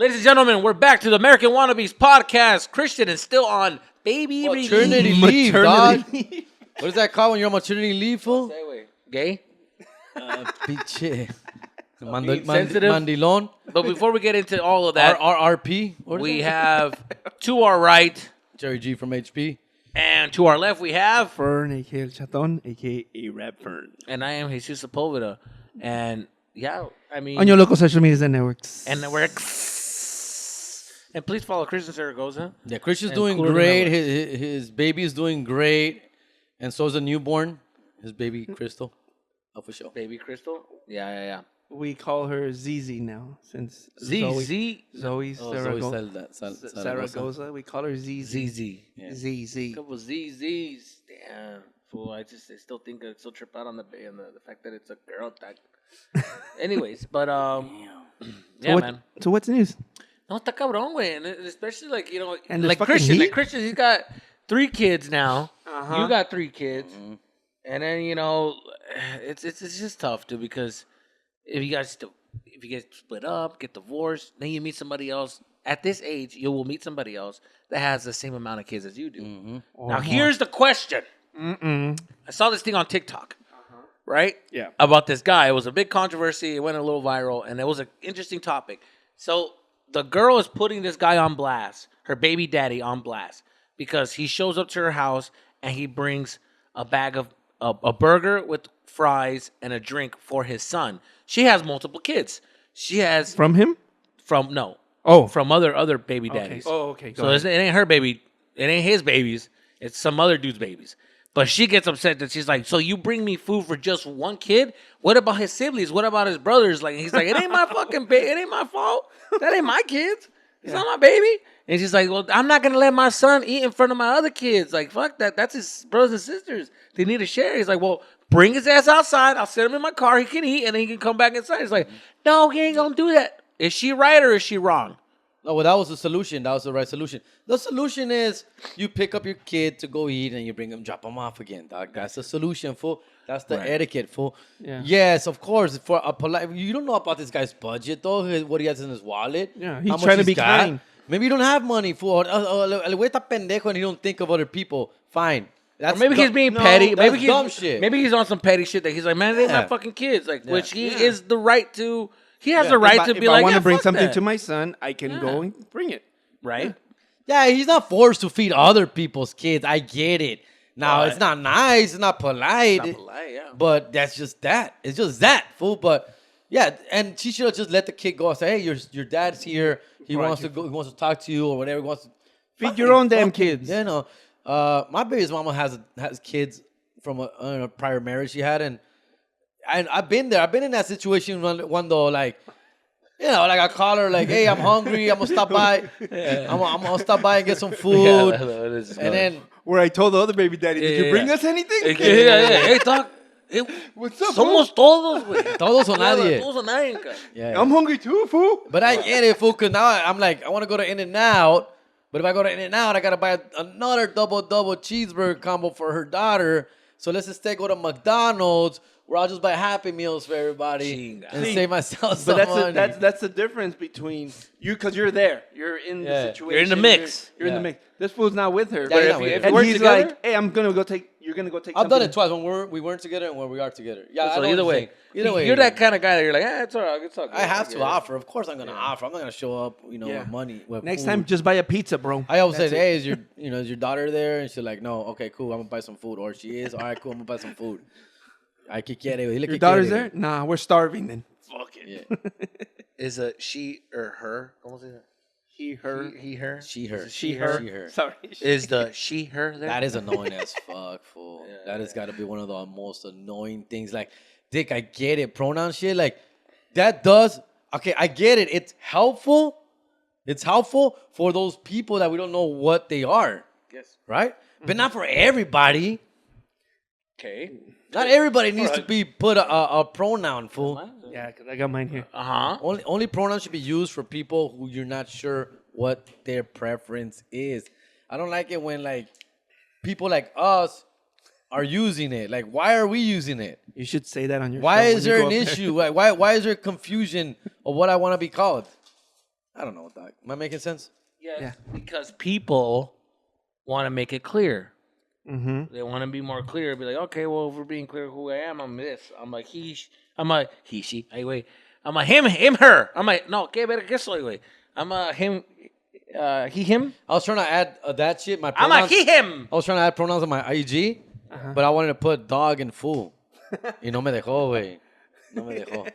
Ladies and gentlemen, we're back to the American Wannabes podcast. Christian is still on baby maternity leave, dog. What is that called when you're on maternity leave, fool? Gay? Pinche. Sensitive? Mandilon. But before we get into all of that, RRP. we have to our right Jerry G from HP. and to our left we have Fern, a.k.a. El Chaton, a.k.a. Rap Fern. and I am Jesus Sepulveda. And yeah, I mean On your local social media networks. and we're and please follow Christian Zaragoza. Yeah, Christian's And doing Cooler than great. ever. His baby is doing great. And so is the newborn. His baby, Crystal. Oh, for sure. Baby Crystal? Yeah. We call her ZZ now, since Zoe. Zoe Zaragoza. Zaragoza. We call her ZZ. ZZ. Yeah. ZZ. Couple ZZs. Damn. Fool, I still think I still trip out on the fact that it's a girl tag. Anyways, but yeah, man. So what's news? No, está cabrón, güey. And especially like, you know, And like there's fucking Christian. heat? Like Christian, he's got 3 kids now. Uh-huh. You got 3 kids. Mm-hmm. And then, you know, it's just tough, dude, because if you guys split up, get divorced, then you meet somebody else. At this age, you will meet somebody else that has the same amount of kids as you do. Mm-hmm. Now, here's the question. I saw this thing on TikTok, right? Yeah. About this guy. It was a big controversy. It went a little viral, and it was an interesting topic. So the girl is putting this guy on blast, her baby daddy on blast, because he shows up to her house and he brings a bag of a burger with fries and a drink for his son. She has multiple kids. She has From him? from other baby daddies. Okay. So it ain't her baby. It ain't his babies. It's some other dude's babies. But she gets upset that she's like, so you bring me food for just one kid? What about his siblings? What about his brothers? Like, he's like, it ain't my fucking it ain't my fault. That ain't my kids. It's not my baby. And she's like, well, I'm not going to let my son eat in front of my other kids. Like, fuck that. That's his brothers and sisters. They need to share. He's like, well, bring his ass outside. I'll sit him in my car. He can eat, and then he can come back inside. He's like, no, he ain't going to do that. Is she right or is she wrong? No, well, that was the solution. That was the right solution. The solution is you pick up your kid to go eat and you bring him, drop him off again, dog. That's the solution, fool. That's the etiquette, fool. Yeah. Yes, of course. For a polite, you don't know about this guy's budget, though. What he has in his wallet. Yeah, how he's much trying to be kind. Maybe you don't have money, fool. El güey está pendejo and he don't think of other people. Fine. Or maybe he's being petty. That's Maybe he's dumb shit. Maybe he's on some petty shit that he's like, man, they ain't my fucking kids. Like, which he is the right to. He has the right to be if like, I want to bring fuck something that. to my son, I can go and bring it. Right? Yeah, he's not forced to feed other people's kids. I get it. Now, Right. it's not nice. It's not polite. Not polite, yeah. But that's just that. It's just that, fool. But, yeah, and she should have just let the kid go and say, hey, your dad's here. He wants to go. He wants to talk to you or whatever. He wants to Feed your own damn kids. You know, my baby's mama has kids from a prior marriage she had. And I've been there. I've been in that situation one though, like, you know, like I call her, like, hey, I'm hungry. I'm going to stop by. I'm going to stop by and get some food. And then, Where I told the other baby daddy, did you bring us anything? Hey, doc. What's up, Somos todos, güey. todos o nadie. Todos o nadie, cara. Yeah. I'm hungry too, fool. But I get it, fool, because now I'm like, I want to go to In-N-Out. But if I go to In-N-Out, I got to buy another double cheeseburger combo for her daughter. So let's instead go to McDonald's, where I'll just buy Happy Meals for everybody and save myself some money. That's the difference between you, because you're there. You're in the situation. You're in the mix. You're in the mix. This fool's not with her. Yeah, he's not with her. And We're he's together? like, hey, you're going to go take I've something. done it twice when we weren't together and when we are together. Yeah, I So know either what way, you're saying. you're that kind of guy that you're like, it's all right, it's all good. I have to offer. Of course I'm going to offer. I'm not going to show up, with money. With Next food. time, just buy a pizza, bro. I always say, hey, is your daughter there? And she's like, no. Okay, cool. I'm going to buy some food. Or she is. All right, cool. I'm going to buy some food. Ay, ¿qué quiere? Dile Your que daughter's quiere. there? Nah, we're starving then. Fuck it. Yeah. Is a she or her? ¿Cómo se dice? He, her. He, her? She, her. She, her? She, her. Sorry. Is the she, her there? That is annoying as fuck, fool. That has got to be one of the most annoying things. Like, Dick, I get it. Pronoun shit, like, that does... Okay, I get it. It's helpful. It's helpful for those people that we don't know what they are. Yes. Right? But not for everybody. Okay. Not everybody needs to be put a pronoun, fool. Yeah, because I got mine here. Uh-huh. Only pronouns should be used for people who you're not sure what their preference is. I don't like it when, like, people like us are using it. Like, why are we using it? You should say that on your Why show is when you there go an up there. issue? Why is there confusion of what I want to be called? I don't know, dog. Am I making sense? Yes, Yeah. because people want to make it clear. Mm-hmm. They want to be more clear. Be like, okay, well, if we're being clear who I am, I'm this. I'm like I'm a he, she. Ay, güey. I'm a him, her. I'm like, no, que ver que soy, güey. I'm a him, he, him. I was trying to add that shit. My I'm pronouns. a he, him. I was trying to add pronouns on my IG, but I wanted to put dog and fool. Y no me dejó, güey. No me dejó.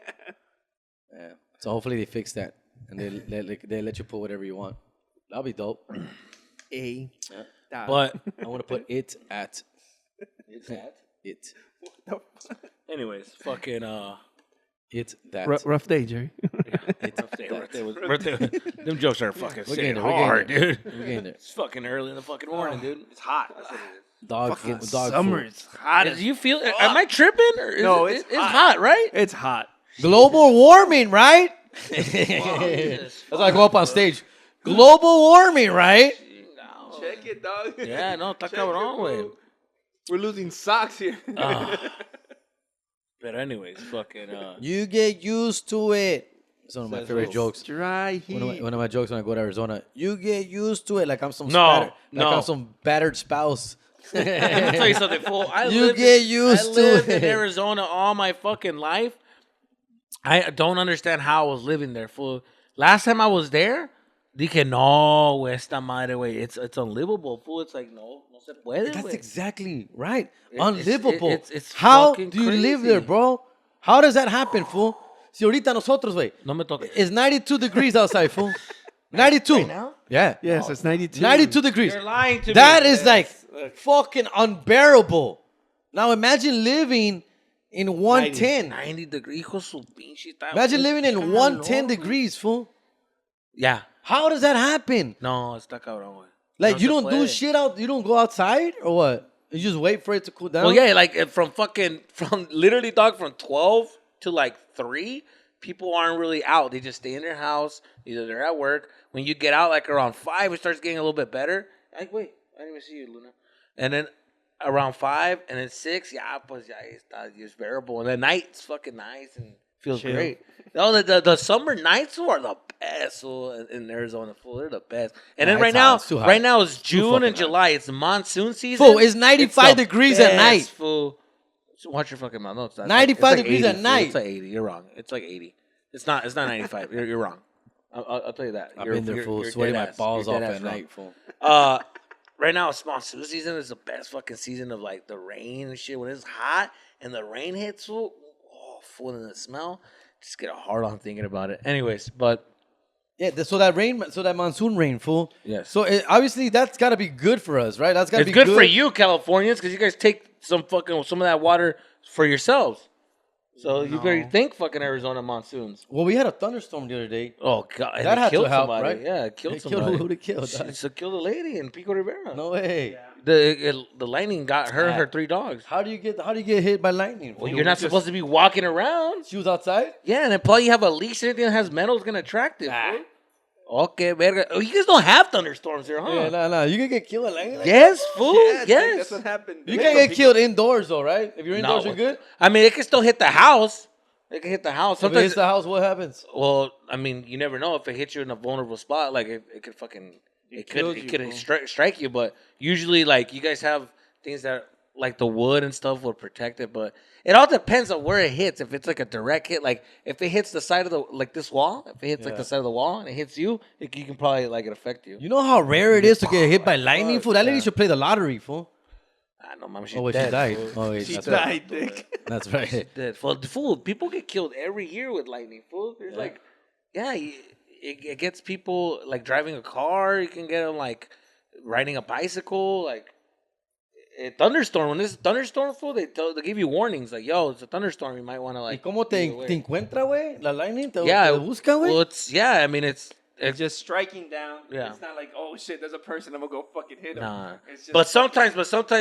Yeah. So hopefully they fix that and they let you put whatever you want. That'll be dope. A. Yeah. But I want to put it at it's that. it. Anyways, fucking It that. Rough day, Jerry. birthday. Them jokes are fucking We're sick getting there, hard, dude. We're getting there. It's fucking early in the fucking morning, dude. It's hot. That's what it is. Dog Fucking food. Dog summer. food. It's hot. Do you feel? Am I tripping? Or is No, it, it's it's hot. hot, right? It's hot. Global warming, right? That's why I go up on stage. Global warming, right? No. Check it, dog. Yeah, no, está Check cabrón, it, güey. bro. We're losing socks here. But anyways, fucking You get used to it. It's one of my Says favorite who? jokes. Dry heat. One of my jokes when I go to Arizona. You get used to it like I'm some No, I'm some battered spouse. let me tell you something, fool. You get used to I lived it. in Arizona all my fucking life. I don't understand how I was living there, fool. Last time I was there, dije, no, güey, esta madre, güey. It's unlivable, fool. It's like, no se puede, That's güey. exactly right. It's- Unlivable. it's How fucking do you live crazy. there, bro? How does that happen, fool? Si ahorita nosotros, güey, No me toques. it's 92 degrees outside, fool. 92. Right now? Yeah. Yes, it's 92. 92 degrees. You're lying to That me. is like fucking unbearable. Now imagine living in 110. 90 degrees. Hijo su pinche, está- Imagine living in calor, 110 güey. degrees, fool. Yeah. How does that happen? No, está cabrón, güey. Like No you se don't do puede. shit out. You don't go outside or what? You just wait for it to cool down. Well, yeah, like from literally, dog, from 12 to like 3, people aren't really out. They just stay in their house. Either they're at work. When you get out, like around 5, it starts getting a little bit better. Like, wait, I didn't even see you, Luna. And then around 5 and then 6, yeah, pues ya está, it's bearable. And the night's fucking nice and feels Chill. great. No, the summer nights are the best fool, in Arizona. Fool, they're the best. And Nah, then right it's hot. now, It's too hot. right now it's June fucking and July. It's monsoon season. Fool, it's 95 the degrees at best, night. Fool. So watch your fucking mouth. No, it's not. 95 it's degrees 80, at fool. night. It's like 80. You're wrong. It's like 80. It's not 95. You're wrong. I'll tell you that. I've been there, fool. Sweating my balls off at night, fool. Right now, it's monsoon season. Is the best fucking season of like the rain and shit. When it's hot and the rain hits, fool, fool, and the smell, just get a hard on thinking about it. Anyways, but Yeah, so that monsoon rain, fool. yes. So obviously that's got to be good for us, right? That's got to It's be good for you, Californians, because you guys take some of that water for yourselves. So you better think fucking Arizona monsoons. Well, we had a thunderstorm the other day. Oh god, and That it had to killed help, somebody. right? Yeah, it killed It somebody. killed who it killed, dog? It killed a lady in Pico Rivera. No way. The lightning got her 3 dogs. How do you get hit by lightning? Well, fool? you're not supposed to be walking around. She was outside. Yeah, and then probably you have a leash. Anything that has metal is gonna attract it. fool. Okay, verga. Oh, you guys don't have thunderstorms here, huh? Yeah, no. You can get killed by lightning. Yes, fool. Yeah, yes. that's what happened. You can't get killed indoors though, right? If you're indoors, No. you're good. I mean, it can still hit the house. It can hit the house. If it Sometimes hits the house, what happens? well, I mean, you never know if it hits you in a vulnerable spot. Like it could fucking kills it you, could bro. strike you. But usually, like you guys have things that like the wood and stuff will protect it. But it all depends on where it hits. If it's like a direct hit, like if it hits the side of the like this wall, if it hits like the side of the wall and it hits you, you can probably like it affect you. You know how rare it is to get hit by lightning, fool. That lady should play the lottery, fool. I know, mom. She's Oh, wait, dead. she died. fool. Oh, wait, She that's right. died, Dick. That's right. Dead. Fool. People get killed every year with lightning. Fool. There's like, it gets people like driving a car. You can get them like riding a bicycle. Like a thunderstorm. When this thunderstorm, fool, they give you warnings. Like, yo, it's a thunderstorm. You might want to ¿Y like. cómo te move away. encuentra, güey? La lightning te Yeah, busca, güey. well, I mean, it's It's just striking down. Yeah. It's not like, oh shit, there's a person. I'm gonna go fucking hit him. nah. It's just, But sometimes,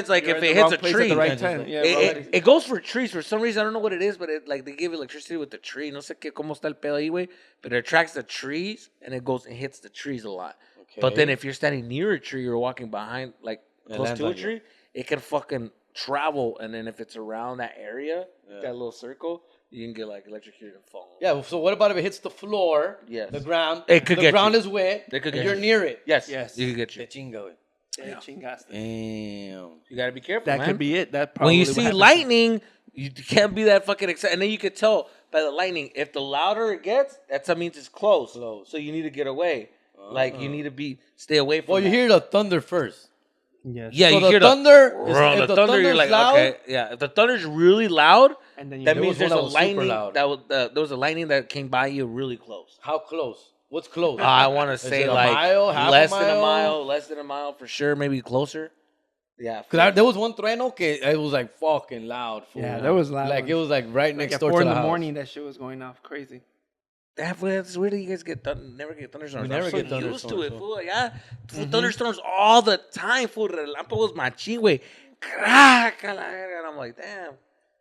like you're if in it the hits wrong a place tree, at the right Yeah, time. just Yeah, it goes for trees for some reason. I don't know what it is, but it like they give electricity with the tree. No sé qué cómo está el pedo ahí, güey. But it attracts the trees and it goes and hits the trees a lot. But then if you're standing near a tree or walking behind, like It close lands to a on you. tree, it can fucking travel, and then if it's around that area, that little circle, you can get like electrocuted and fall. Yeah. So what about if it hits the floor? Yes. The ground. It could the get ground you. is wet. It could and get you're you. near it. Yes. Yes. You could get you. Te chinga, güey. Te chingaste. Damn. You gotta be careful, That man. could be it. That When probably you what see happened. lightning, you can't be that fucking excited. And then you could tell by the lightning, if the louder it gets, that means it's close. So you need to get away. Like you need to stay away from. Well, you that. hear the thunder first. Yes. Yeah, So you the hear thunder. the If the thunder. You're thunder's like, loud, okay, yeah. If the thunder's really loud, And then you that There means was one there's a that was super lightning. loud. There was a lightning that came by you really close. How close? What's close? I want to Is say it a like mile, half a less than a mile? mile, less than a mile for sure, maybe closer. Yeah, Because there was one trueno que it was like fucking loud. Fool. Yeah, there was loud Like ones. it was like right Like next at door 4 to in the the house. morning, that shit was going off crazy. That's weird. You guys never get thunderstorms. We never I'm so get used to thunderstorms, it, fool. fool. Yeah, Fool, thunderstorms all the time. Fool, relámpagos machín, güey. Crack, a la verga. And I'm like, damn.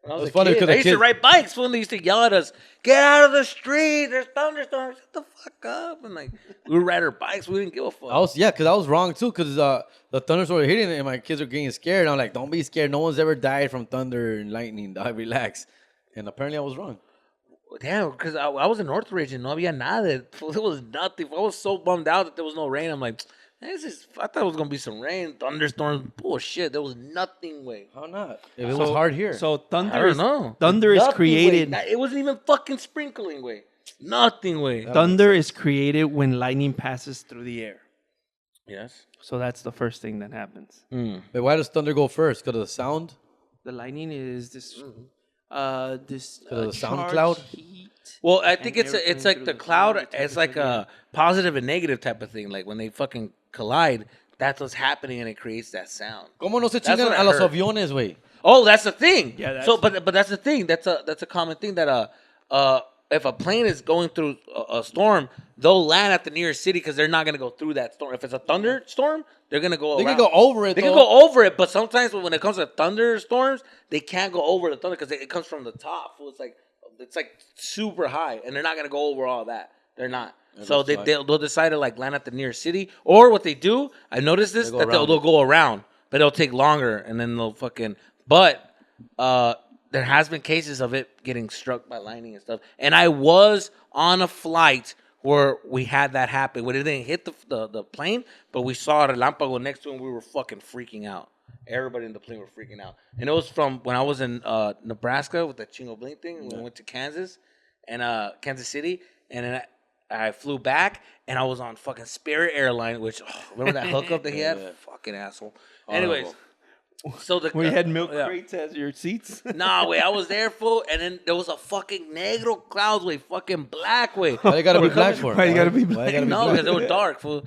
When I was It's a funny kid, 'cause I the used to kids- ride bikes. Fool, and they used to yell at us, "Get out of the street! There's thunderstorms! Shut the fuck up!" And like we would ride our bikes. We didn't give a fuck. Because I was wrong too. Because the thunderstorm was hitting and my kids were getting scared. And I'm like, don't be scared. No one's ever died from thunder and lightning. Dog, relax. And apparently I was wrong. Damn, because I was in Northridge and no había nada. There was nothing. I was so bummed out that there was no rain. I'm like, I thought it was gonna be some rain, thunderstorms. Bullshit. There was nothing, way. How not? If it was hard here. So I thunder don't is know. thunder is Nothing, created. way. It wasn't even fucking sprinkling, way. Nothing, way. Thunder is created when lightning passes through the air. Yes. So that's the first thing that happens. But why does thunder go first? Because of the sound? The lightning is this this the sound charged cloud? heat. Well, I think And it's everything like through the the cloud. cloud type It's of like thing, a positive and negative type of thing. Like when they fucking collide, that's what's happening, and it creates that sound. ¿Cómo no se That's chingan what I a los heard. aviones, güey? Oh, that's the thing. Yeah, that's- So, but that's the thing. That's a common thing that if a plane is going through a storm, they'll land at the nearest city because they're not gonna go through that storm. If it's a thunderstorm, they're gonna go. They around. can go over it, They though. can go over it, but sometimes when it comes to thunderstorms, they can't go over the thunder because it comes from the top. So it's like super high, and they're not gonna go over all that. They're not. So looks like- they'll decide to like land at the nearest city, or what they do. I noticed this go that they'll around. go around, but it'll take longer, and then they'll fucking. But there has been cases of it getting struck by lightning and stuff. And I was on a flight where we had that happen. Where it didn't hit the plane, but we saw a relámpago next to it and we were fucking freaking out. Everybody in the plane were freaking out. And it was from when I was in Nebraska with the Chingo Bling thing. And we went to Kansas and Kansas City. And then I flew back and I was on fucking Spirit Airline, which, remember that hookup that he had? Yeah. Fucking asshole. Anyways. So the We had milk yeah. crates as your seats. Nah, wait, I was there, fool, and then there was a fucking negro clouds, way, fucking black, way. Why they gotta be black for? Why you gotta be Why they gotta be No, black? because they were dark, fool.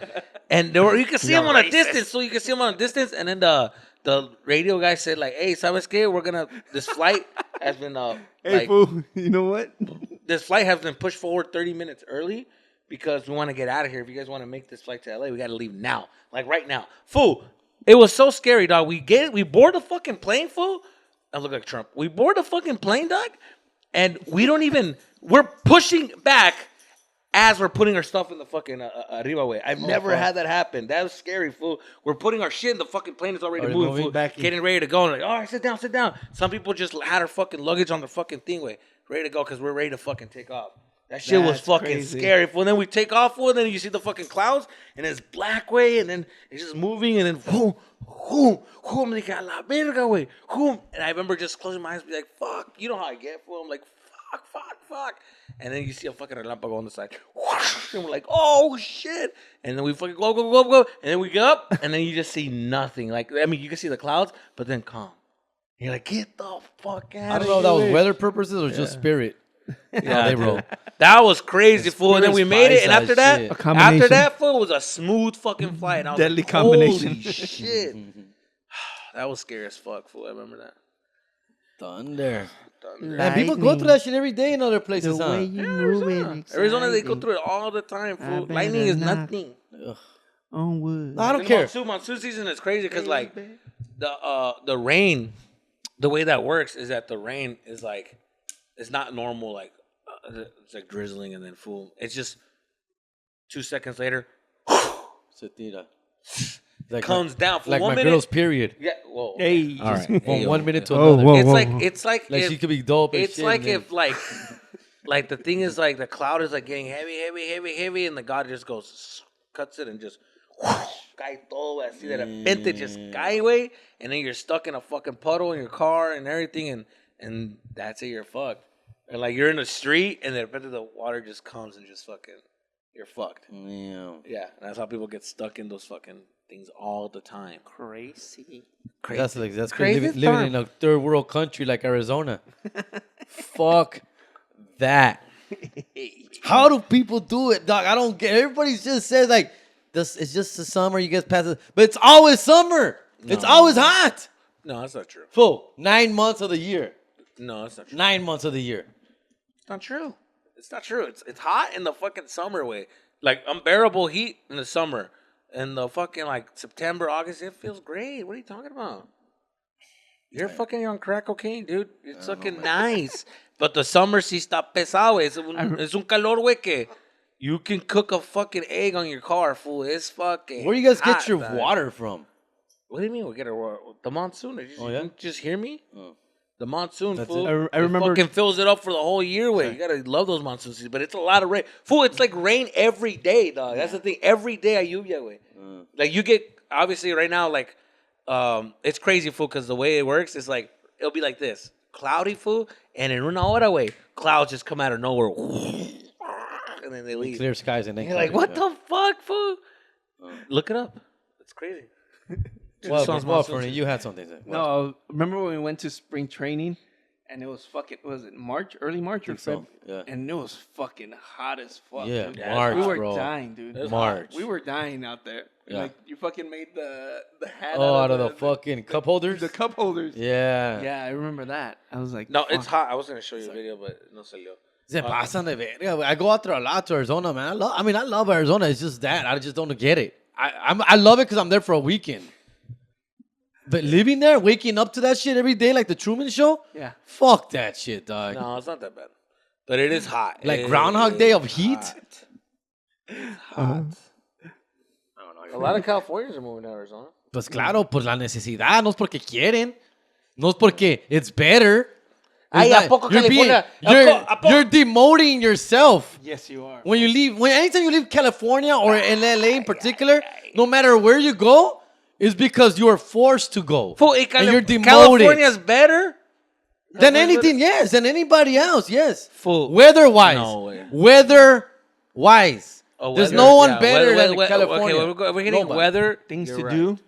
And they were, you could see them on a distance, so you could see them on a distance. And then the radio guy said, like, "Hey, ¿sabes qué? This flight has been Hey, like, fool, you know what? this flight has been pushed forward 30 minutes early because we want to get out of here. If you guys want to make this flight to LA, we got to leave now, like right now, fool." It was so scary, dog. We board the fucking plane, fool. I look like Trump. We board the fucking plane, dog, and we're pushing back as we're putting our stuff in the fucking arriba way. I've never had that happen. That was scary, fool. We're putting our shit in the fucking plane. It's already moving, fool. backing. Getting ready to go. And like, all right, sit down, sit down. Some people just had our fucking luggage on the fucking thing way, ready to go because we're ready to fucking take off. That shit was That's fucking crazy. scary. Fool. And then we take off, fool, and then you see the fucking clouds, and it's black way, and then it's just moving, and then boom, boom, boom, they got la verga way, boom. And I remember just closing my eyes, and be like, "Fuck," you know how I get, fool. I'm like, "Fuck," and then you see a fucking relámpago on the side, whoosh, and we're like, "Oh shit!" And then we fucking go, and then we get up, and then you just see nothing. Like, I mean, you can see the clouds, but then calm. And you're like, "Get the fuck out!" I don't know if that was weather purposes or just spirit. Yeah, they roll. That was crazy, fool. And then we made it, and after that, shit. A combination. after that, fool, it was a smooth fucking flight. And I was Deadly like, combination. Holy shit. That was scary as fuck, fool. I remember that. Thunder. Thunder. And people go through that shit every day in other places, The huh? way you move it, Arizona, they go exciting. through it all the time, fool. better Lightning is not. nothing. On wood. No, I don't And care. Monsoon season is crazy because, like, the rain, the way that works is that the rain is like, it's not normal, like, it's like drizzling and then fool. It's just 2 seconds later, Se tira. Like comes down for like 1 my minute. girl's period. Yeah, whoa. Hey. All right. From Hey, yo. 1 minute to Oh, another. whoa, It's whoa, like whoa. it's like Like if, she could be dope. And it's shit, like and then- if like the thing is like the cloud is like getting heavy, and the God just goes cuts it and just cae todo así de repente just cae away, and then you're stuck in a fucking puddle in your car and everything, and that's it, you're fucked. And like you're in the street and then the water just comes and just fucking you're fucked. Yeah. Yeah, and that's how people get stuck in those fucking things all the time. Crazy. That's Crazy crazy. Living in a third world country like Arizona. Fuck that. How do people do it, dog? I don't get. Everybody just says like, this. It's just the summer. You get past it, but it's always summer. It's always hot. No, that's not true. Full 9 months of the year. No, that's not true. 9 months of the year. It's not true. It's not true. It's hot in the fucking summer way. Like unbearable heat in the summer. In the fucking like September, August, it feels great. What are you talking about? You're fucking on crack cocaine, dude. It's fucking nice. But the summer sí está pesado. Es un calor, güey, que you can cook a fucking egg on your car, fool. It's fucking Where do you guys hot, get your dog. water from? What do you mean we get the monsoon? Did you, yeah? you just hear me? Oh. The monsoon, That's fool. it. I remember- It fucking fills it up for the whole year, way. You gotta love those monsoon seasons, but it's a lot of rain. Fool, it's like rain every day, dog. That's the thing. Every day I lluvia, way. Like you get obviously right now, like it's crazy, fool, because the way it works is like it'll be like this: cloudy, fool, and in una hora, way, clouds just come out of nowhere, and then they leave. Clear skies and then You're like, what the fuck, fool? Look it up. It's crazy. Well, Sounds well, monsoon Fernie, season. you had something. To say. No, remember when we went to spring training and it was fucking, was it March, early March or so, February? yeah. And it was fucking hot as fuck. Yeah, dude. Yeah, March, we were bro. dying, dude. It was March. We were dying out there. Yeah. Like you fucking made the hat Oh, out of the fucking cup holders? the cup holders. Yeah. Yeah, I remember that. I was like, No, it's fuck. hot. I was gonna show you a video, but no salió. Se pasan de verga, güey. I go out there a lot to Arizona, man. I love Arizona. It's just that I just don't get it. I love it because I'm there for a weekend. But living there, waking up to that shit every day, like the Truman Show, Yeah. fuck that shit, dog. No, it's not that bad, but it is hot. Like It Groundhog is Day of heat? hot. It's hot. A lot of Californians are moving to Arizona. Pues claro, pues la necesidad, no es porque quieren, no es porque it's better. Ay, It's ¿a poco you're California? you're demoting yourself. Yes, you are. When you leave, anytime you leave California or in LA in particular, no matter where you go, it's because you are forced to go. Fool, and you're demoted. California's better Than anything, yes. Than anybody else, yes. Fool. Weather-wise. No way. Weather-wise. Oh, There's weather, no one yeah, better weather, than weather, California. Okay, we're getting Nobody. weather. Things You're to right. do.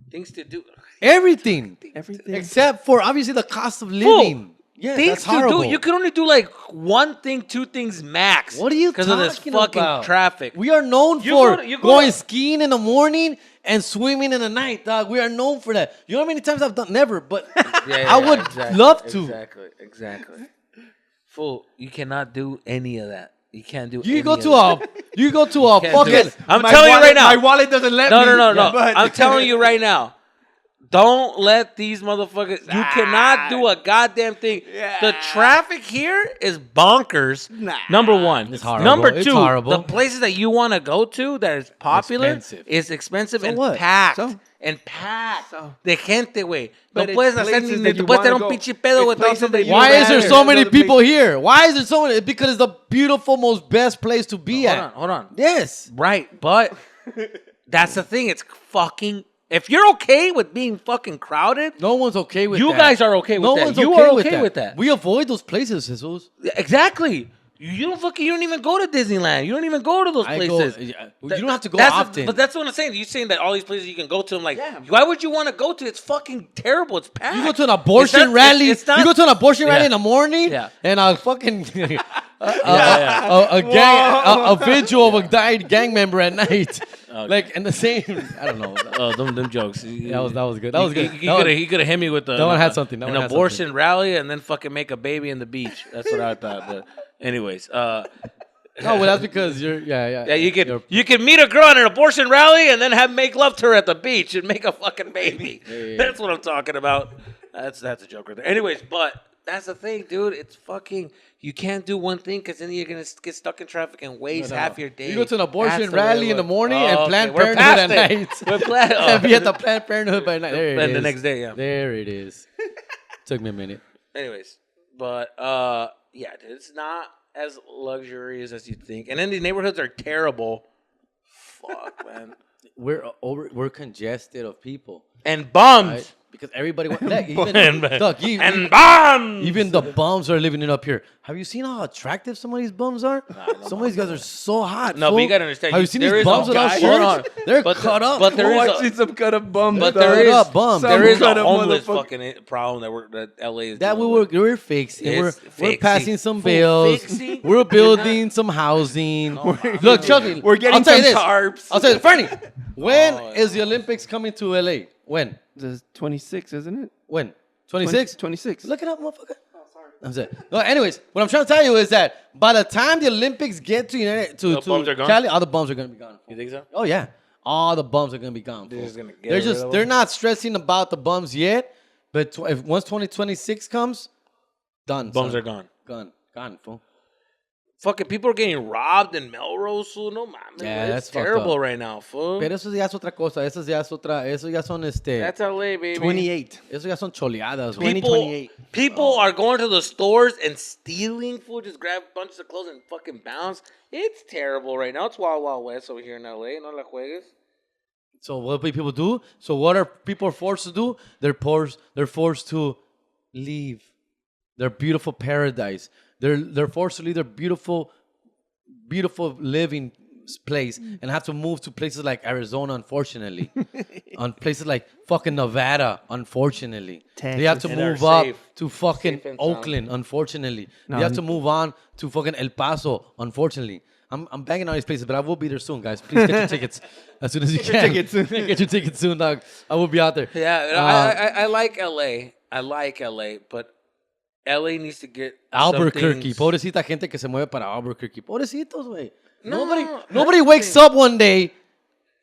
Things to do. Everything. Everything. Except for, obviously, the cost of Fool. living. Yeah, Things that's to horrible. do. You can only do like one thing, two things max. What are you Because talking of this fucking about? traffic. We are known You for go to- you go going to- skiing in the morning and swimming in the night, dog. We are known for that. You know how many times I've done? Never, but I would love to. Exactly. Fool, you cannot do any of that. You can't do. You any go of to that. you go to a Can't do fucking. it. I'm My telling you wallet- right now. My wallet doesn't let me. No. But- I'm telling you right now. Don't let these motherfuckers. You cannot do a goddamn thing. Yeah. The traffic here is bonkers. Nah. Number one. It's horrible. Number It's two. horrible. The places that you want to go to that is popular Expensive. is expensive So and what? packed. So? And packed. So? De gente, güey. But No it's puedes hacer places ni that te you puedes tener wanna un go. pinche pedo, It's güey. places that you Why is there rather so many go to people places- here? Why is there so many? Because it's the beautiful, most best place to be at. Hold on. Yes. Right, but that's the thing. It's fucking. If you're okay with being fucking crowded, No one's okay with You that. guys are okay with no that. One's You okay are with okay that. with that. We avoid those places, Jesus. exactly. You don't even go to Disneyland. You don't even go to those I places. go. You don't have to go That's often. but that's what I'm saying. You're saying that all these places you can go to. I'm like, Yeah. why would you want to go to? It's fucking terrible. It's packed. You go to an abortion It's not- rally. it's not- You go to an abortion rally Yeah. in the morning, Yeah. and a fucking a vigil of a died gang member at night, like in the same. I don't know. Oh, them jokes. That was good. That was good. He could have hit me with the. that one had something. That an one had abortion rally and then fucking make a baby in the beach. That's what I thought. But anyways, No, well, that's because you're. Yeah. yeah, You're- you can meet a girl at an abortion rally and then make love to her at the beach and make a fucking baby. That's what I'm talking about. That's a joke right there. Anyways, but That's the thing, dude. It's fucking. You can't do one thing because then you're gonna get stuck in traffic and waste half your day. You go to an abortion That's the rally way in the it morning works. and Oh, Planned okay. We're Parenthood at past it. night. We're Planned. And be at the Planned Parenthood by night. There it And is. the next day, yeah. There it is. Took me a minute. Anyways, but yeah, dude, it's not as luxurious as you think. And then the neighborhoods are terrible. Fuck, man. We're congested of people. And bums. Right? Because everybody wants even And bums. even the bums are living it up here. Have you seen how attractive some of these bums are? Some of these guys are so hot. No, fool. but you gotta understand. Have you seen there these is bums a without guy- shirts? Hold on. They're But cut up. but there fool. is I've seen some cut up bums. But dog. there is up bums. there is a Some cut up homeless motherfucker. fucking problem that LA is That dealing with. we're fixing. It's We're fixing. passing some Fool, bills. fixing? We're building some housing. Look, trust me. We're getting I'll tell you some this. tarps. I'll tell you, Fernie. When Oh, is the Olympics coming to LA? When? The 26, isn't it? When? 26? 26. Look it up, motherfucker. I'm saying. No, anyways, what I'm trying to tell you is that by the time the Olympics get to bums are gone? Cali, all the bums are gonna be gone. You think so? Oh yeah, all the bums are gonna be gone. They're fool. just gonna get rid of they're them? not stressing about the bums yet, but if once 2026 comes, done. Bums son. are gone. Gone, fool. Fucking people are getting robbed in Melrose, fool. No man, Yeah, it's that's fucked terrible up. right now, fool. Pero eso ya es otra cosa. Eso ya son That's LA, baby. 28. Eso ya son choleadas. güey. 2028. People are going to the stores and stealing food, just grab bunches of clothes and fucking bounce. It's terrible right now. It's Wild Wild West over here in LA. No la juegues. So what do people do? So what are people forced to do? They're forced to leave their beautiful paradise. They're forced to leave their beautiful living place and have to move to places like Arizona, unfortunately. On places like fucking Nevada, unfortunately. They have to And they're move up safe. to fucking Safe and sound. Oakland, unfortunately. No, They have to move on to fucking El Paso, unfortunately. I'm banging on these places, but I will be there soon, guys. Please get your tickets as soon as you can. Get your tickets soon, dog. I will be out there. Yeah, I like LA. I like LA, but LA needs to get Albuquerque. some things- Pobrecita gente que se mueve para Albuquerque. Pobrecitos, güey. No, Nobody wakes up one day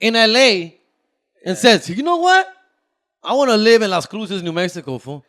in LA and says, you know what? I want to live in Las Cruces, New Mexico, fool.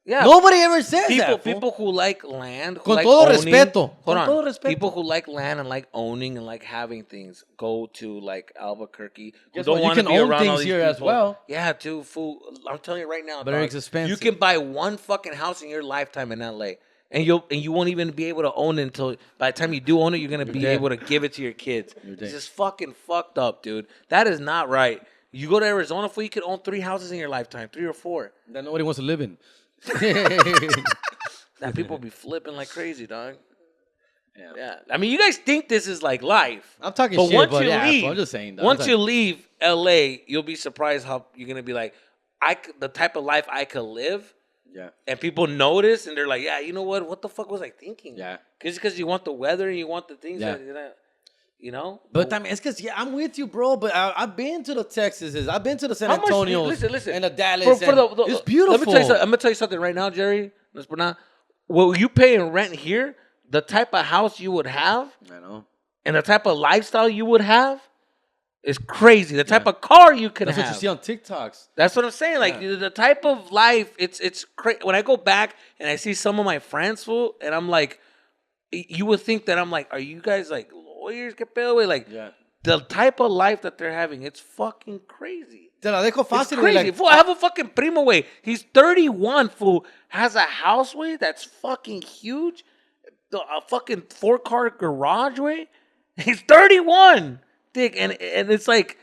Yeah, Nobody ever says that, fool. people who like land, who Con like todo owning, respeto. Hold Con on. todo respeto. People who like land and like owning and like having things go to like Albuquerque. Who Guess don't what? You want to can be own around all things these here as people. well. Yeah, too, fool. I'm telling you right now, But dog, it's expensive. You can buy one fucking house in your lifetime in LA. And you won't even be able to own it until by the time you do own it, you're gonna be dead. able to give it to your kids. dead. It's just fucking fucked up, dude. That is not right. You go to Arizona, fool, you could own 3 houses in your lifetime, 3 or 4. That nobody wants to live in. That people be flipping like crazy, dog. Yeah. Yeah, I mean, you guys think this is like life. I'm talking But shit, once but you yeah, leave, I'm just saying. Dog. once you leave LA, you'll be surprised how you're gonna be like, the type of life I could live, Yeah. and people notice and they're like, yeah, you know what the fuck was I thinking? Yeah. because you want the weather and you want the things Yeah. that you know. But I mean, it's because I'm with you, bro. But I've been to the Texases, I've been to the San How much- Antonio, listen, and the Dallas. For and it's beautiful. I'm gonna tell you something right now, Jerry. What you pay in rent here, the type of house you would have, I know. and the type of lifestyle you would have is crazy. The type of car you can That's have. what you see on TikToks. That's what I'm saying. Like the type of life, it's crazy. When I go back and I see some of my friends, fool, and I'm like, you would think that I'm like, are you guys like lawyers? Que pedo, güey? Like, Yeah. the type of life that they're having, it's fucking crazy. Te la dejo It's fácil, güey, crazy. like, Fool, I have a fucking primo, way. He's 31, fool. Has a house, way that's fucking huge. A fucking 4-car garage, way. He's 31, dick, and it's like,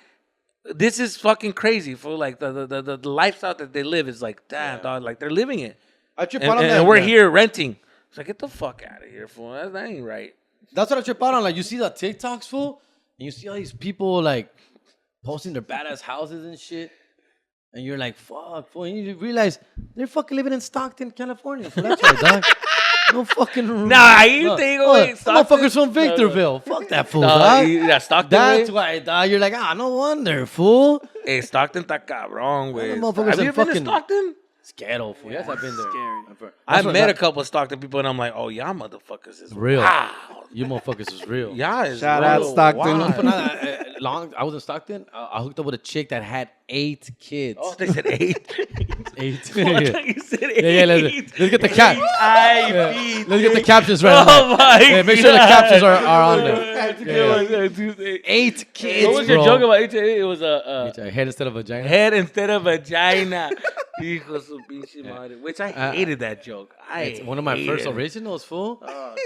this is fucking crazy, fool. Like the lifestyle that they live is like, damn, dog. Like they're living it, I trip and, out on and that. we're yeah. here renting. It's like, get the fuck out of here, fool. That ain't right. That's what I trip out on. Like, you see the TikToks, fool, and you see all these people like posting their badass houses and shit, and you're like, fuck, fool. And you realize they're fucking living in Stockton, California. Fool. That's right, dog. No fucking. Nah, you think, wait, some motherfuckers from Stockton? Victorville. Fuck that fool, dog. Yeah, Stockton. That's That's why, dog. You're like, no wonder, fool. hey, Stockton, tá cabrón, güey. Them motherfuckers Have in you been to fucking- Stockton? It's ghetto, fool. Yes, I've been there. Scary. I met a couple of Stockton people, and I'm like, oh, y'all motherfuckers is Real. Wow. You motherfuckers is real. Y'all is Shout real out Stockton. wild. I was in Stockton. I hooked up with a chick that had 8 kids. Oh, they said 8. 8. You said Yeah, let's get the cap. HIV. Let's get the captions right. Oh on my that. Yeah, make sure the captions are on there. That's a good one. 8 kids, What was bro. your joke about HIV? It was a Head instead of vagina. head instead of vagina. Hijo de su pinche madre. Which I hated that joke. It's one of my first hated it. originals, fool.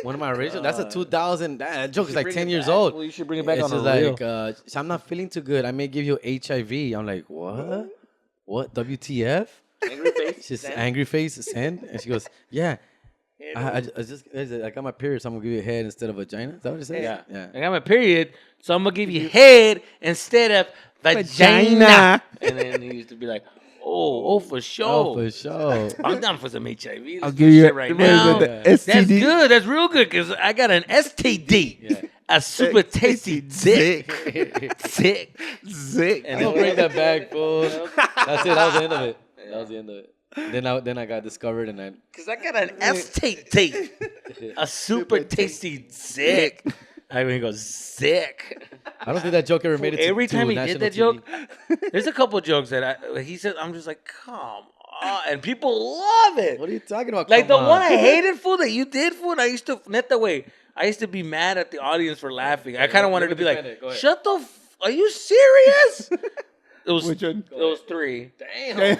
One of my originals. That's a 2000. That joke is like Bring 10 it years back, old. fool. You should bring it back It's on just a reel. like, so I'm not feeling too good. I may give you HIV. I'm like, what? What? WTF? Angry face. She's Send. angry face, send. And she goes, yeah. I got my period, so I'm going to give you a head instead of vagina. Is that what it says? Yeah. I got my period, so I'm gonna give you head instead of vagina. Vagina. And then he used to be like, oh, for sure. Oh, for sure. I'm down for some HIV. I'll Let's give do you shit right now. the That's STD. good. That's real good because I got an STD. Yeah. A super tasty dick. Sick. Zick. And I'm going to bring that back, fool. That's it. That was the end of it. That was the end of it. Then I got discovered and I... Because I got an STD. A super tasty dick. I mean, he goes, sick. I don't think that joke ever made it to Every time he national did that TV. joke, there's a couple jokes that he said, I'm just like, come on. And people love it. What are you talking about? Like Come the on. one I hated, fool, that you did, fool, and I used to, net the way, I used to be mad at the audience for laughing. I kind of wanted to be like, Go ahead. shut the are you serious? It was, Which one? it was 3. Damn.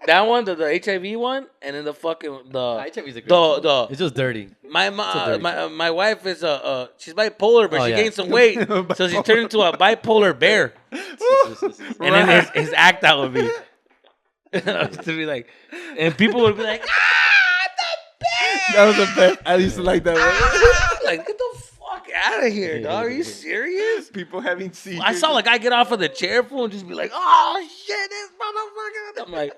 That one, the HIV one, and then the fucking, HIV's a great It's just dirty. my dirty my wife is she's bipolar, but Oh, she yeah. gained some weight, so she turned into a bipolar bear. And then his act out would be to be like, and people would be like, the bear. That was the best. I used to like that one. Like, get the fuck out of here, dog. Are you serious? People having seizures. I saw like I get off of the chair, fool, and just be like, oh shit, this motherfucker. I'm like,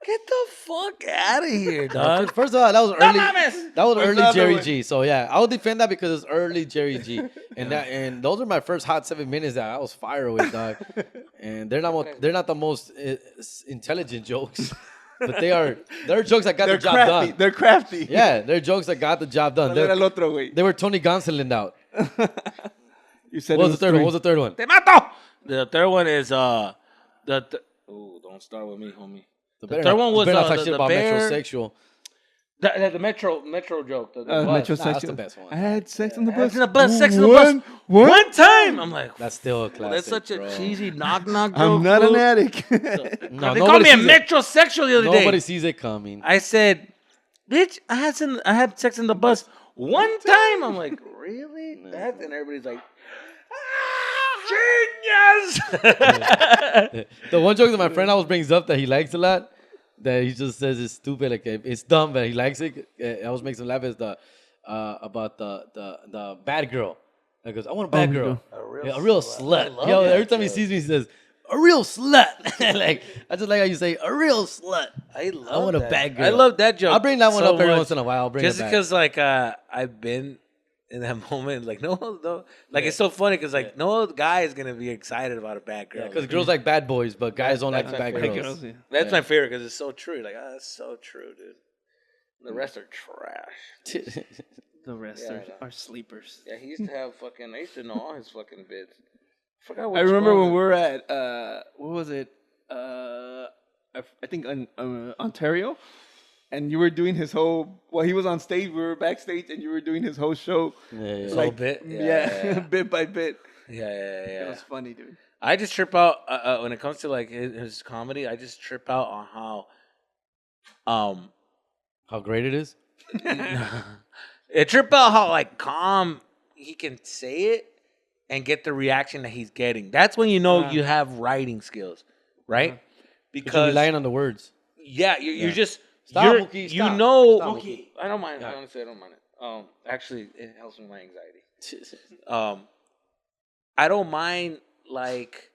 get the fuck out of here, dog. First of all, that was No early. mames. That was Where's early the other Jerry one? G. So yeah, I will defend that because it's early Jerry G. And those are my first hot 7 minutes that I was fire with, dog. And they're not the most intelligent jokes, but they're jokes that got They're the job crafty. done. They're crafty. Yeah, they're jokes that got the job done. ¿Cuál era el otro, güey? They were Tony Gonsolin out. You said What it was the third one? 3. What was the third one? Te mato. The third one is oh, don't start with me, homie. The third one was better not talk the shit about bear. metrosexual. The metro joke. The bus. Metrosexual. That's the best one. I had sex on the bus. Sex in the bus. Sex in the bus. One time. I'm like, That's still a classic. that's such a bro. cheesy knock joke. I'm not fool. an addict. No, They nobody called me a sees it. metrosexual the other Nobody day. sees it coming. I said, bitch, I had sex in the bus one time. I'm like, really? That? And everybody's like, genius. The one joke that my friend always brings up that he likes a lot, that he just says it's stupid, like it's dumb, but he likes it. It always makes him laugh. Is the about the bad girl. He goes, I want a bad girl, a real slut. Yo, every time he sees me, he says, a real slut. Like I just like how you say a real slut. I want a bad girl. I love that joke. I'll bring that one so up every much. once in a while. I'll bring Just it back. because, like, I've been in that moment, like, no, like, it's so funny because, like, no guy is gonna be excited about a bad girl. Because girls like bad boys, but guys don't like That's bad my girls. favorite. yeah. That's my favorite because it's so true. Like, that's so true, dude. The rest are trash. The rest Yeah, are sleepers. Yeah, he used to have fucking. I used to know all his fucking bits. I forgot. I remember when we we were at what was it? I think Ontario, and you were doing his whole. Well, he was on stage. We were backstage, and you were doing his whole show. Yeah. Whole bit? Yeah. bit by bit. Yeah. It was funny, dude. I just trip out when it comes to like his comedy. I just trip out on how, How great it is. it trip out how like calm he can say it and get the reaction that he's getting. That's when you know you have writing skills, right? Because you're relying on the words. Yeah, you're just Stop, you're, Mookie, you stop. know. Stop, Mookie, I don't mind. Yeah. Honestly, I don't mind it. Actually, it helps with my anxiety. I don't mind like.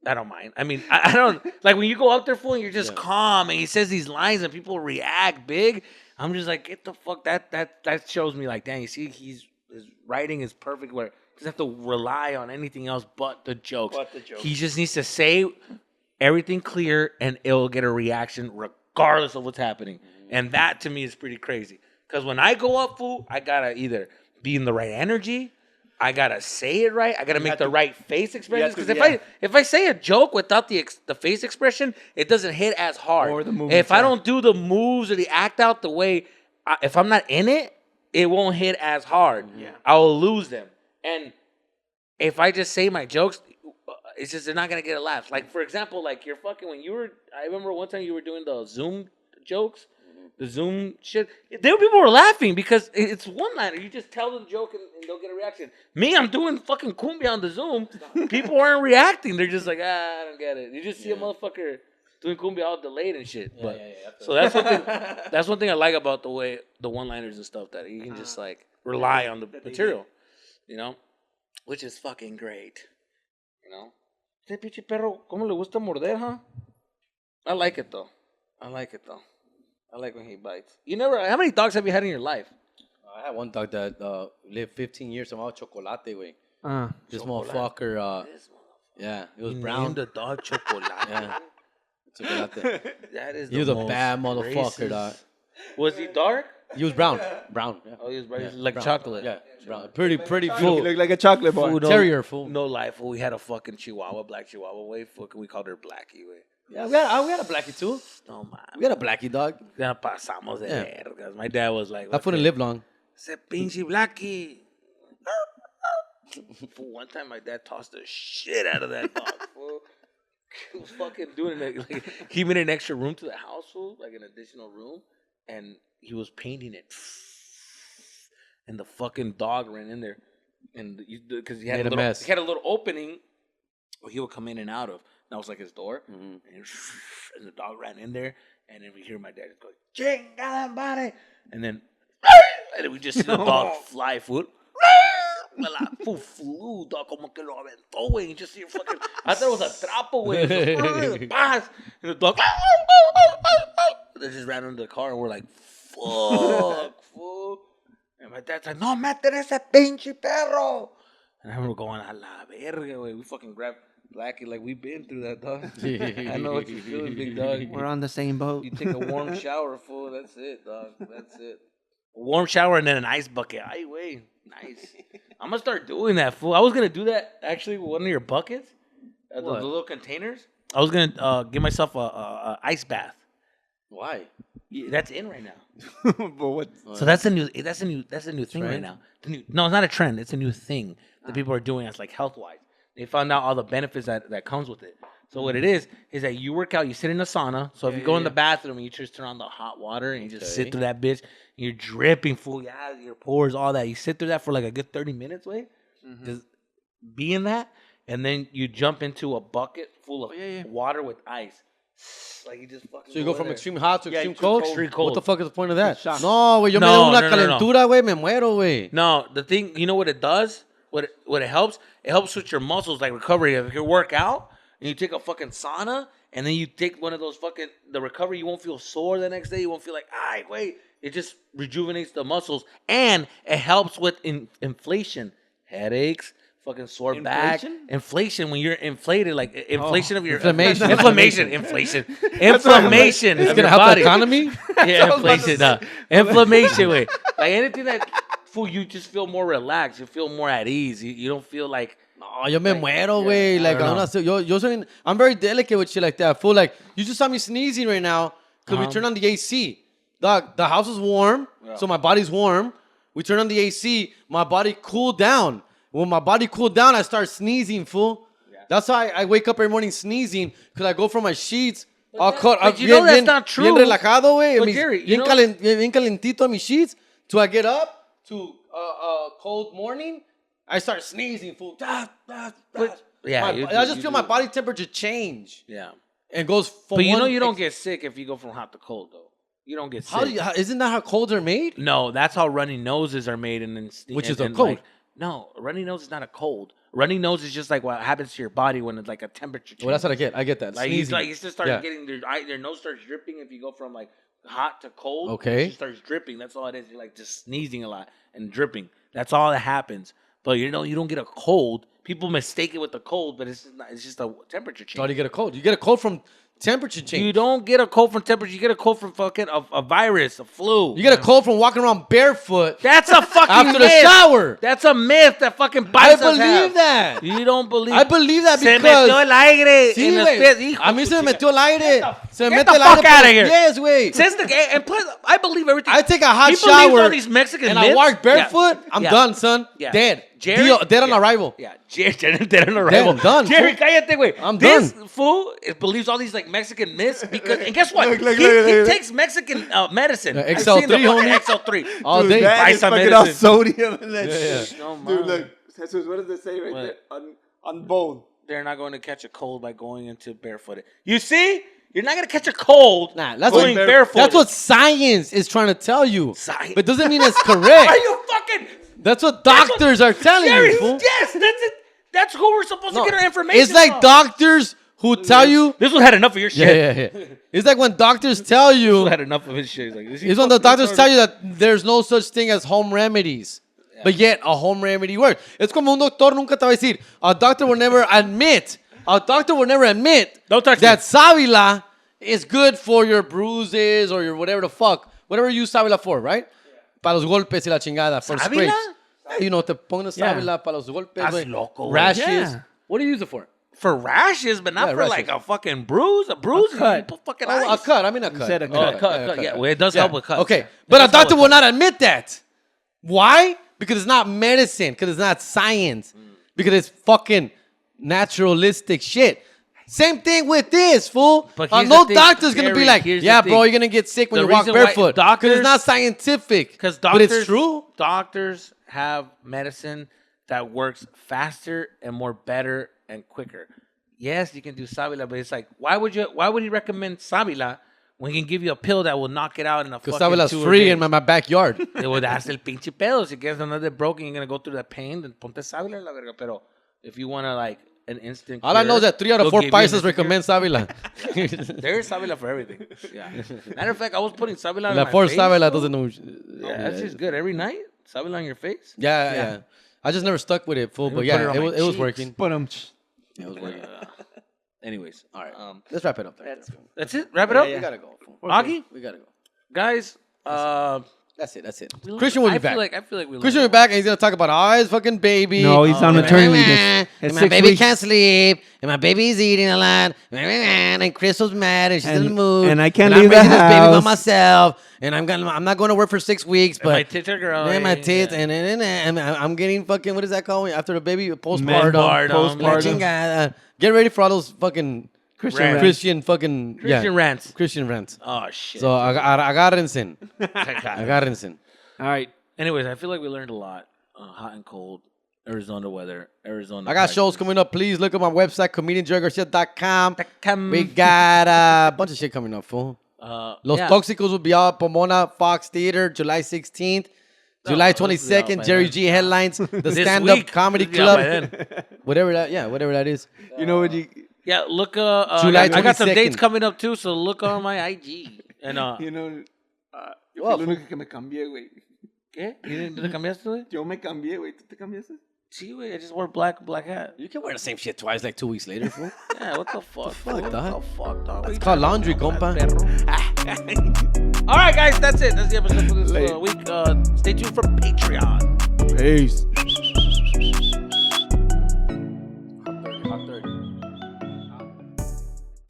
I don't mind. I mean, I don't like when you go up there full and you're just calm and he says these lines and people react big. I'm just like, get the fuck that shows me like, dang, you see, his writing is perfect where he doesn't have to rely on anything else but the jokes. He just needs to say everything clear and it'll get a reaction regardless of what's happening. And that to me is pretty crazy. Because when I go up, fool, I gotta either be in the right energy I gotta say it right. I gotta make the right face expressions. to- Because if I say a joke without the face expression, it doesn't hit as hard. Or the movements, if I yeah. don't do the moves or the act out the way, if I'm not in it, it won't hit as hard. Yeah. I will lose them. And if I just say my jokes, it's just they're not gonna get a laugh. Like for example, like you're fucking when you were. I remember one time you were doing the Zoom jokes. The Zoom shit, people were laughing because it's one liner. You just tell the joke and they'll get a reaction. Me, I'm doing fucking cumbia on the Zoom. People aren't reacting. They're just like, I don't get it. You just see a motherfucker doing cumbia all delayed and shit. But so that's one thing. That's one thing I like about the way the one-liners and stuff that you can just like rely on the material, you know, which is fucking great. You know, este pinche perro, ¿cómo le gusta morder, huh? I like it though. I like when he bites. You never. How many dogs have you had in your life? I had one dog that lived 15 years. Se llamaba Chocolate, güey. This Chocolate. motherfucker. Yeah, it was You brown. named the dog Chocolate. Yeah, Chocolate. That is. He was the a bad most motherfucker, racist- dog. Was he dark? He was brown. Brown. Yeah. Oh, he was bright. Like brown. chocolate. Yeah, brown. Pretty You fool. look like a chocolate boy. Fool, no, Terrier fool. No lie, fool. We had a fucking Chihuahua, black Chihuahua. Way fucking. We called her Blackie. Way. Yeah, we had a blackie too. No man. We had a blackie dog. Ya pasamos de Yeah. vergas. My dad was like, That fool didn't live long. Ese pinche Blackie. For one time, my dad tossed the shit out of that dog, fool. He was fucking doing it. Like, he made an extra room to the house, fool, like an additional room, and he was painting it. And the fucking dog ran in there, and because he had Made a a little, mess. he had a little opening where he would come in and out of. That was like his door, and the dog ran in there, and then we hear my dad go, "Chingada madre," and then we just see the dog fly, fool. Fool flew, dog, como que lo aventó, güey. You just see it fucking. I thought it was a trapo, güey. And the dog. They just ran into the car, and we're like, fuck, fool. And my dad's like, no maten ese pinche perro. And I remember going, a la verga, güey. We fucking grabbed Blackie, like, we've been through that, dog. I know what you're feeling, big dog. We're on the same boat. You take a warm shower, fool. That's it, dog. That's it. A warm shower and then an ice bucket. Ay, wey. Nice. I'm going to start doing that, fool. I was going to do that, actually, with one of your buckets. The little containers. I was going to give myself a ice bath. Why? Yeah, that's in right now. But what? So that's a new thing right Trend? now. No, it's not a trend. It's a new thing that people are doing. It's like health-wise. They found out all the benefits that comes with it. So what it is that you work out, you sit in a sauna. So if you go in the bathroom and you just turn on the hot water and you just sit through that bitch, and you're dripping full, your pores, all that. You sit through that for like a good 30 minutes, wait. Just be in that, and then you jump into a bucket full of water with ice. Like you just fucking. So you go from extreme hot to extreme cold? extreme cold. What the fuck is the point of that? Shock. No, güey, yo me No, doy una no, no, no. calentura, güey, me muero, güey. No, the thing, you know what it does? What it helps? It helps with your muscles, like recovery. If you work out and you take a fucking sauna, and then you take one of those fucking the recovery, you won't feel sore the next day. You won't feel like, wait. It just rejuvenates the muscles, and it helps with inflation, headaches, fucking sore back, inflation when you're inflated, like inflation of your inflammation. inflammation. It's gonna help body. the economy. Yeah, inflation. Inflammation, way. Like anything that, fool, you just feel more relaxed. You feel more at ease. You don't feel like. No, yo me muero, güey. Like I'm very delicate with shit like that. Fool, like you just saw me sneezing right now because we turned on the AC. Dog, the house is warm, so my body's warm. We turn on the AC, my body cooled down. When my body cooled down, I start sneezing, fool. Yeah. That's why I wake up every morning sneezing, because I go from my sheets. But you know that's not true. Bien relajado, güey. But Jerry, bien calentito mis sheets. Till I get up to a cold morning, I start sneezing, fool. I just feel my body temperature change. Yeah. And goes from But you know you don't get sick if you go from hot to cold, though. You don't get sick. Isn't that how colds are made? No, that's how runny noses are made. And then Which is a cold. Like, no, runny nose is not a cold. Runny nose is just like what happens to your body when it's like a temperature change. Well, that's what I get. I get that. Like Sneezing. you just start getting your nose starts dripping if you go from like hot to cold. Okay. It just starts dripping. That's all it is. You're like just sneezing a lot and dripping. That's all that happens. But you don't get a cold. People mistake it with a cold, but it's just a temperature change. How do you get a cold? You get a cold from Temperature change. You don't get a cold from temperature. You get a cold from fucking a virus, a flu. You get a cold from walking around barefoot That's a fucking after myth. the shower. That's a myth that fucking I bites believe that. You don't believe. I believe that Se because... metió el aire Sí, en los güey. pies. Hijo A mí de se me su metió el aire. Se me Get mete the el aire fuck por outta los here. pies, güey. Since the and plus, I believe everything. I take a hot He believes shower all these Mexican and myths. I walk barefoot, I'm Yeah. done, son. Yeah. Dead. Jerry, Dead on arrival. Yeah, Jerry dead on arrival. done, Jerry, fool. cállate, güey. I'm This done. fool believes all these like Mexican myths because, and guess what? Look, he look. takes Mexican medicine. I've XL3, seen the fucking homie. XL3. All Dude, day. that Buy is some fucking all medicine. sodium and that Yeah, shit. No, Dude, man. look. Jesus, what does it say right What? there? On bold. They're not going to catch a cold by going into barefooted. You see? You're not going to catch a cold Nah, that's going what, barefoot. that's what science is trying to tell you. Science. But doesn't mean it's correct. Are you fucking... That's what doctors are telling Jerry, you, fool. yes, that's it. That's who we're supposed No, to get our information it's like from. doctors who tell you... This one had enough of your shit. Yeah. It's like when doctors tell This you... one had enough of his shit. He's like, is he It's when the fucking doctors retarded? tell you that there's no such thing as home remedies. But yet, a home remedy works. Es como un doctor nunca te va a decir. A doctor will never admit Don't touch that me. sábila is good for your bruises or your whatever the fuck. Whatever you use sábila for, right? Para los golpes y la chingada. For ¿Sábila? scrapes. You know, te ponen sábila para los golpes. Estás güey. loco, güey. Rashes. Yeah. What do you use it for? For rashes, but not Yeah, for rashes. like a fucking bruise. A bruise, you cut. put fucking Oh, a ice. cut. I mean a cut. said a Oh, cut. cut. Yeah, well, it does help with cuts. Okay. It But a does help doctor with will cuts. not admit that. Why? Because it's not medicine. Because it's not science. Because it's fucking naturalistic shit. Same thing with this, fool. But here's No the thing, doctor's going to be Jerry, like, here's the yeah, thing. bro, you're going to get sick when The you walk reason why barefoot. Because doctors- it's not scientific. Because But doctors, it's true. Doctors have medicine that works faster and more better and quicker. Yes, you can do sábila, but it's like, why would he recommend sábila when he can give you a pill that will knock it out in a fucking Because sábila's 2 free days? in my backyard. It would that's el pinche pedo. Si quieres another broken, you're gonna go through that pain. Then ponte sábila la verga. Pero if you wanna like an instant, All I know is that 3 out of they'll 4 give you an paisas instant recommend sábila. cure. There is sábila for everything. Yeah. Matter of fact, I was putting sábila on La my poor face. sábila doesn't know. Yeah, that's just good every night. Sábila on your face. Yeah. I just never stuck with it, fool. But put yeah, it on it my was cheeks. working. But It was working. Anyways, all right. Let's wrap it up. That's it. Wrap it up. We gotta go. fool. Augie, We gotta go. guys. That's it. Christian will be back. I feel like we. Christian will be back and he's gonna talk about his fucking baby. No, he's on maternity leave. And It's my 6 baby weeks. can't sleep. And my baby's eating a lot. And Crystal's mad and she's in the And- mood. and I can't I'm leave the raising this baby by house. myself. And I'm not going to work for 6 weeks. My But tits are growing. yeah, my tits Yeah. and I'm getting fucking, what is that called after the baby? Postpartum. Postpartum. La chingada. Get ready for all those fucking Rants. Christian fucking Christian rants. Christian rants. Oh shit. So agárrense. Agárrense. All right. Anyways, I feel like we learned a lot. Hot and cold, Arizona weather, Arizona. I got shows practice. coming up. Please look at my website, comedianjoygarcia.com. Come. We got a bunch of shit coming up, fool. Los yeah. Tóxicos will be out Pomona Fox Theater July 16th. July those will be out 22nd, by Jerry then. G headlines, the This stand-up week. comedy This will be out by club. then. Whatever that is. You know what you? Yeah, look. July I got some 22nd. dates coming up too, so look on my IG. And You know. Yo What, fui el único que me cambié, güey. ¿qué? ¿Tú te cambiaste, güey? Yo me cambié, güey. ¿Tú te cambiaste? Sí, güey. I just wore black hat. You can wear the same shit twice like 2 weeks later, fool. Yeah, what the fuck? fuck, what dog? the fuck, dog? It's called laundry, compa. All right, guys, that's it. That's the episode for this Late. week. Stay tuned for Patreon. Peace.